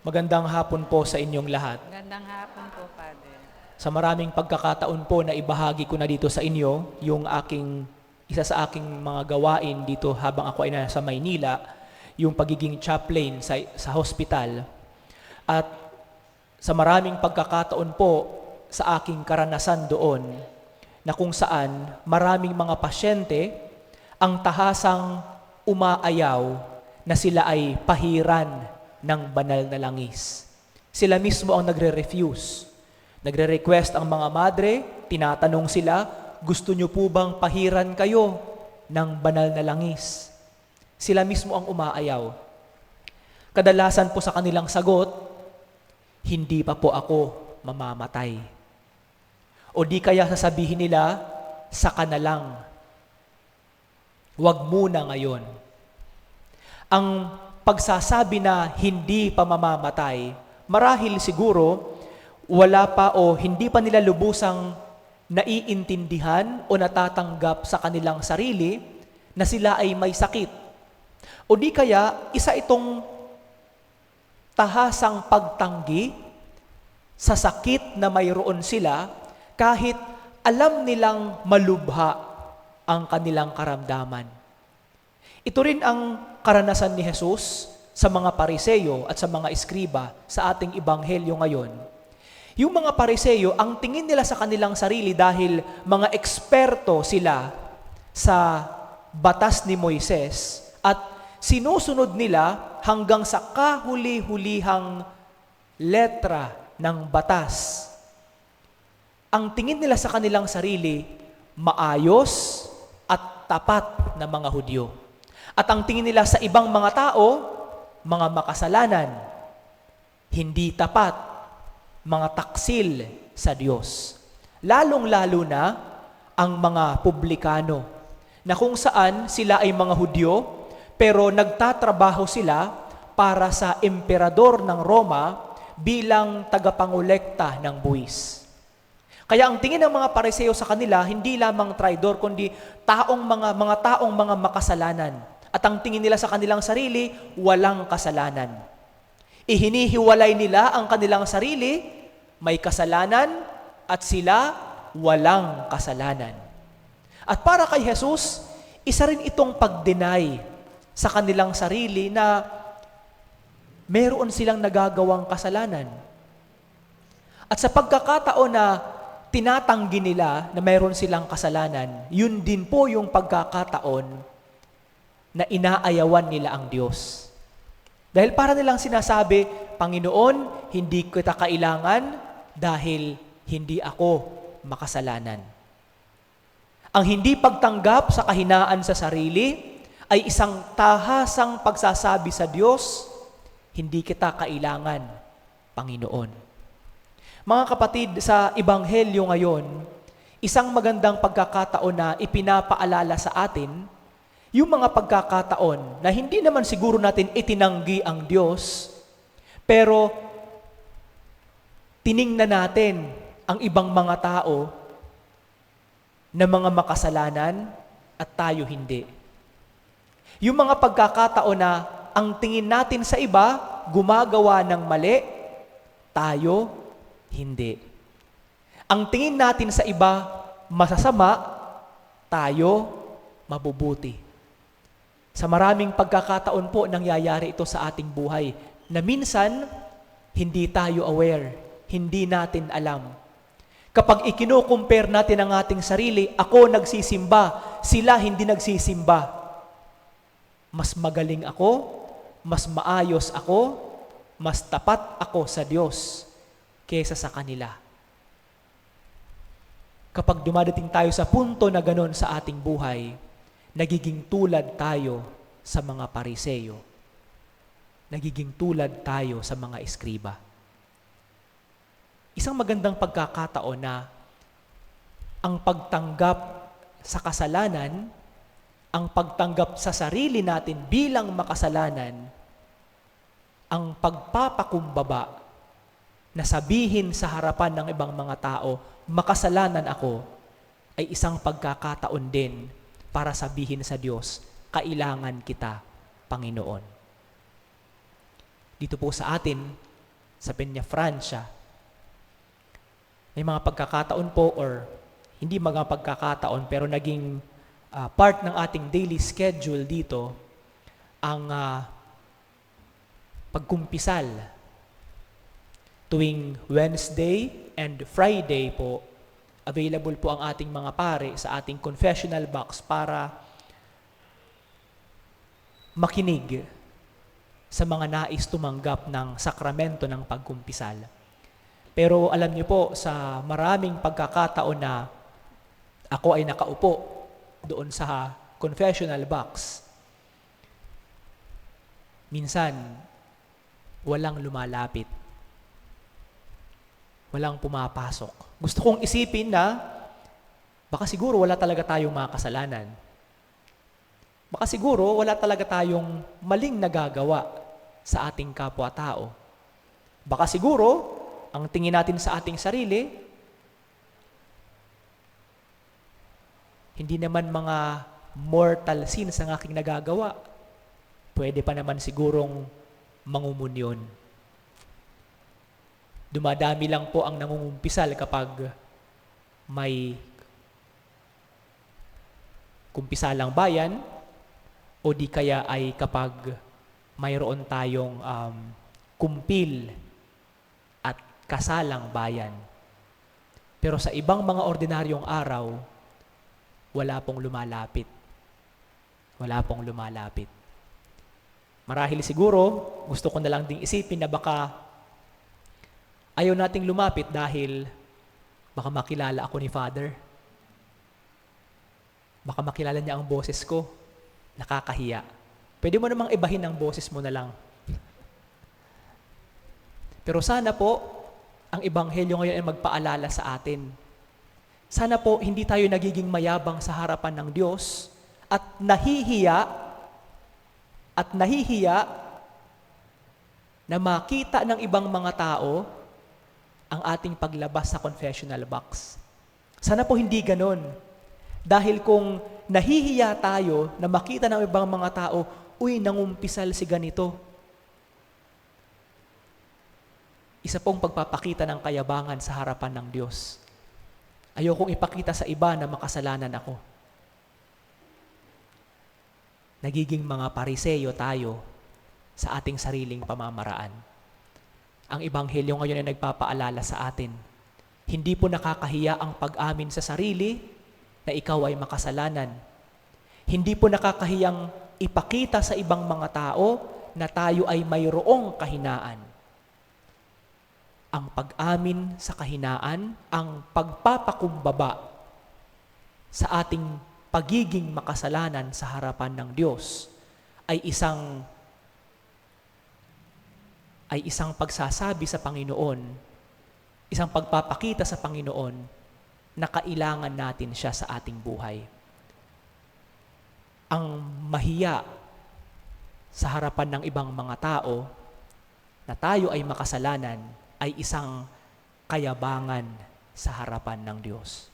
Magandang hapon po sa inyong lahat. Magandang hapon po, Father. Sa maraming pagkakataon po na ibahagi ko na dito sa inyo yung isa sa aking mga gawain dito habang ako ay nasa Maynila, yung pagiging chaplain sa hospital. At sa maraming pagkakataon po sa aking karanasan doon na kung saan maraming mga pasyente ang tahasang umaayaw na sila ay pahiran ng banal na langis. Sila mismo ang nagre-refuse. Nagre-request ang mga madre, tinatanong sila, gusto nyo po bang pahiran kayo ng banal na langis? Sila mismo ang umaayaw. Kadalasan po sa kanilang sagot, hindi pa po ako mamamatay. O di kaya sasabihin nila, saka na lang. Huwag muna ngayon. Ang pagsasabi na hindi pa mamamatay, marahil siguro wala pa o hindi pa nila lubusang naiintindihan o natatanggap sa kanilang sarili na sila ay may sakit. O di kaya isa itong tahasang pagtanggi sa sakit na mayroon sila kahit alam nilang malubha ang kanilang karamdaman. Ito rin ang karanasan ni Jesus sa mga Pariseyo at sa mga Eskriba sa ating Ebanghelyo ngayon. Yung mga Pariseyo, ang tingin nila sa kanilang sarili dahil mga eksperto sila sa batas ni Moises at sinusunod nila hanggang sa kahuli-hulihang letra ng batas. Ang tingin nila sa kanilang sarili, maayos at tapat na mga Hudyo. At ang tingin nila sa ibang mga tao, mga makasalanan, hindi tapat, mga taksil sa Diyos. Lalong-lalo na ang mga publikano, na kung saan sila ay mga Hudyo, pero nagtatrabaho sila para sa emperador ng Roma bilang tagapangolekta ng buwis. Kaya ang tingin ng mga Pariseo sa kanila, hindi lamang traidor, kundi mga taong mga makasalanan. At ang tingin nila sa kanilang sarili, walang kasalanan. Ihinihiwalay nila ang kanilang sarili, may kasalanan, at sila walang kasalanan. At para kay Jesus, isa rin itong pag-deny sa kanilang sarili na meron silang nagagawang kasalanan. At sa pagkakataon na tinatanggi nila na meron silang kasalanan, yun din po yung pagkakataon na inaayawan nila ang Diyos. Dahil para nilang sinasabi, Panginoon, hindi kita kailangan dahil hindi ako makasalanan. Ang hindi pagtanggap sa kahinaan sa sarili ay isang tahasang pagsasabi sa Diyos, hindi kita kailangan, Panginoon. Mga kapatid, sa Ebanghelyo ngayon, isang magandang pagkakataon na ipinapaalala sa atin yung mga pagkakataon na hindi naman siguro natin itinanggi ang Diyos, pero tiningnan natin ang ibang mga tao na mga makasalanan at tayo hindi. Yung mga pagkakataon na ang tingin natin sa iba, gumagawa ng mali, tayo hindi. Ang tingin natin sa iba, masasama, tayo mabubuti. Sa maraming pagkakataon po nangyayari ito sa ating buhay na minsan hindi tayo aware, hindi natin alam. Kapag ikino-compare natin ang ating sarili, ako nagsisimba, sila hindi nagsisimba. Mas magaling ako, mas maayos ako, mas tapat ako sa Diyos kaysa sa kanila. Kapag dumadating tayo sa punto na ganon sa ating buhay, nagiging tulad tayo sa mga Pariseyo. Nagiging tulad tayo sa mga Eskriba. Isang magandang pagkakataon na ang pagtanggap sa kasalanan, ang pagtanggap sa sarili natin bilang makasalanan, ang pagpapakumbaba na sabihin sa harapan ng ibang mga tao, makasalanan ako, ay isang pagkakataon din para sabihin sa Diyos, kailangan kita, Panginoon. Dito po sa atin, sa Peñafrancia. May mga pagkakataon po or hindi mga pagkakataon pero naging part ng ating daily schedule dito ang pagkumpisal. Tuwing Wednesday and Friday po, available po ang ating mga pare sa ating confessional box para makinig sa mga nais tumanggap ng sakramento ng pagkumpisal. Pero alam niyo po, sa maraming pagkakataon na ako ay nakaupo doon sa confessional box, minsan walang lumalapit. Walang pumapasok. Gusto kong isipin na baka siguro wala talaga tayong mga kasalanan. Baka siguro wala talaga tayong maling nagagawa sa ating kapwa-tao. Baka siguro, ang tingin natin sa ating sarili, hindi naman mga mortal sins ang aking nagagawa. Pwede pa naman sigurong mangumunyon. Dumadami lang po ang nangungumpisal kapag may kumpisalang bayan o di kaya ay kapag mayroon tayong kumpil at kasalang bayan. Pero sa ibang mga ordinaryong araw, wala pong lumalapit. Wala pong lumalapit. Marahil siguro, gusto ko na lang ding isipin na baka ayaw nating lumapit dahil baka makilala ako ni Father. Baka makilala niya ang boses ko. Nakakahiya. Pwede mo namang ibahin ang boses mo na lang. Pero sana po, ang Ebanghelyo ngayon ay magpaalala sa atin. Sana po, hindi tayo nagiging mayabang sa harapan ng Diyos at nahihiya na makita ng ibang mga tao ang ating paglabas sa confessional box. Sana po hindi ganon. Dahil kung nahihiya tayo na makita ng ibang mga tao, uy, nangumpisal si ganito. Isa pong pagpapakita ng kayabangan sa harapan ng Diyos. Ayokong ipakita sa iba na makasalanan ako. Nagiging mga pariseyo tayo sa ating sariling pamamaraan. Ang Ebanghelyo ngayon ay nagpapaalala sa atin. Hindi po nakakahiya ang pag-amin sa sarili na ikaw ay makasalanan. Hindi po nakakahiyang ipakita sa ibang mga tao na tayo ay mayroong kahinaan. Ang pag-amin sa kahinaan, ang pagpapakumbaba sa ating pagiging makasalanan sa harapan ng Diyos ay isang pagsasabi sa Panginoon, isang pagpapakita sa Panginoon na kailangan natin siya sa ating buhay. Ang mahiya sa harapan ng ibang mga tao na tayo ay makasalanan ay isang kayabangan sa harapan ng Diyos.